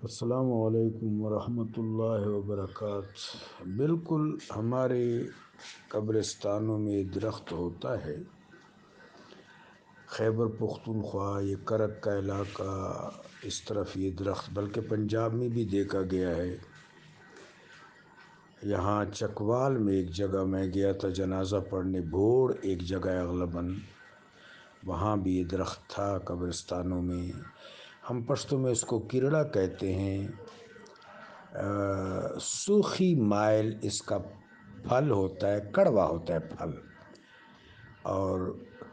السلام علیکم ورحمۃ اللہ وبرکاتہ۔ بالکل ہمارے قبرستانوں میں درخت ہوتا ہے۔ خیبر پختونخوا، یہ کرک کا علاقہ، اس طرف یہ درخت بلکہ پنجاب میں بھی دیکھا گیا ہے۔ یہاں چکوال میں ایک جگہ میں گیا تھا جنازہ پڑھنے، بھوڑ ایک جگہ ہے غالباً، وہاں بھی یہ درخت تھا قبرستانوں میں۔ ہم پشتو میں اس کو کرڑا کہتے ہیں۔ سوکھی مائل اس کا پھل ہوتا ہے، کڑوا ہوتا ہے پھل، اور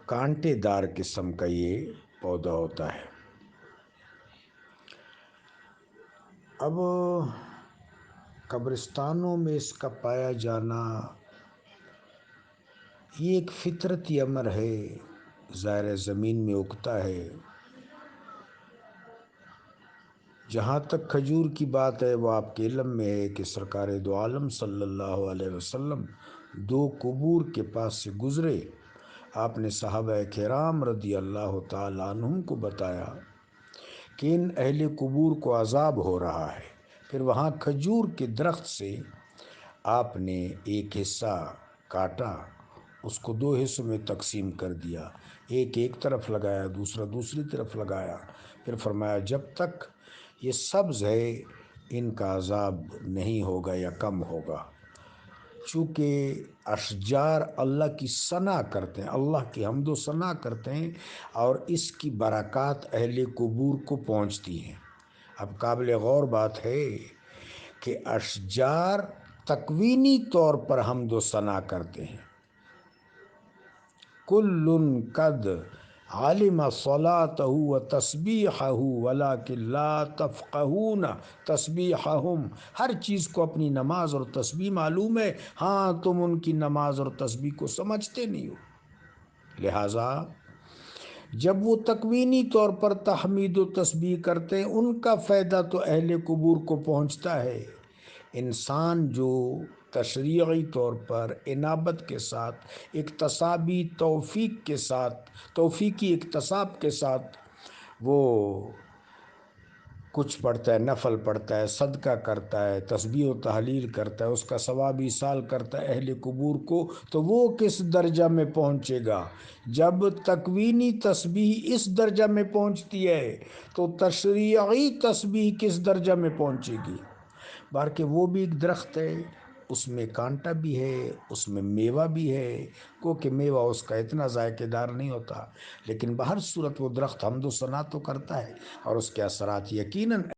کانٹے دار قسم کا یہ پودا ہوتا ہے۔ اب قبرستانوں میں اس کا پایا جانا یہ ایک فطرتی امر ہے، ظاہر زمین میں اگتا ہے۔ جہاں تک کھجور کی بات ہے، وہ آپ کے علم میں ہے کہ سرکار دو عالم صلی اللہ علیہ وسلم دو قبور کے پاس سے گزرے۔ آپ نے صحابہ کرام رضی اللہ تعالیٰ عنہم کو بتایا کہ ان اہل قبور کو عذاب ہو رہا ہے۔ پھر وہاں کھجور کے درخت سے آپ نے ایک حصہ کاٹا، اس کو دو حصوں میں تقسیم کر دیا، ایک طرف لگایا، دوسرا دوسری طرف لگایا۔ پھر فرمایا جب تک یہ سبز ہے ان کا عذاب نہیں ہوگا یا کم ہوگا، چونکہ اشجار اللہ کی ثنا کرتے ہیں، اللہ کی حمد و ثنا کرتے ہیں، اور اس کی برکات اہل قبور کو پہنچتی ہیں۔ اب قابل غور بات ہے کہ اشجار تکوینی طور پر حمد و ثنا کرتے ہیں۔ کل قد علم صلاته وتسبیحه ولکن لا تفقهون تسبیحهم، ہر چیز کو اپنی نماز اور تسبیح معلوم ہے، ہاں تم ان کی نماز اور تسبیح کو سمجھتے نہیں ہو۔ لہٰذا جب وہ تکوینی طور پر تحمید و تسبیح کرتے ہیں، ان کا فائدہ تو اہل قبور کو پہنچتا ہے۔ انسان جو تشریعی طور پر انابت کے ساتھ، اکتسابی توفیقی اکتساب کے ساتھ وہ کچھ پڑھتا ہے، نفل پڑھتا ہے، صدقہ کرتا ہے، تسبیح و تحلیل کرتا ہے، اس کا ثواب ایصال کرتا ہے اہل قبور کو، تو وہ کس درجہ میں پہنچے گا؟ جب تکوینی تسبیح اس درجہ میں پہنچتی ہے تو تشریعی تسبیح کس درجہ میں پہنچے گی؟ بلکہ وہ بھی ایک درخت ہے، اس میں کانٹا بھی ہے، اس میں میوہ بھی ہے، کیونکہ میوہ اس کا اتنا ذائقہ دار نہیں ہوتا، لیکن بہر صورت وہ درخت حمد و ثنا تو کرتا ہے، اور اس کے اثرات یقیناً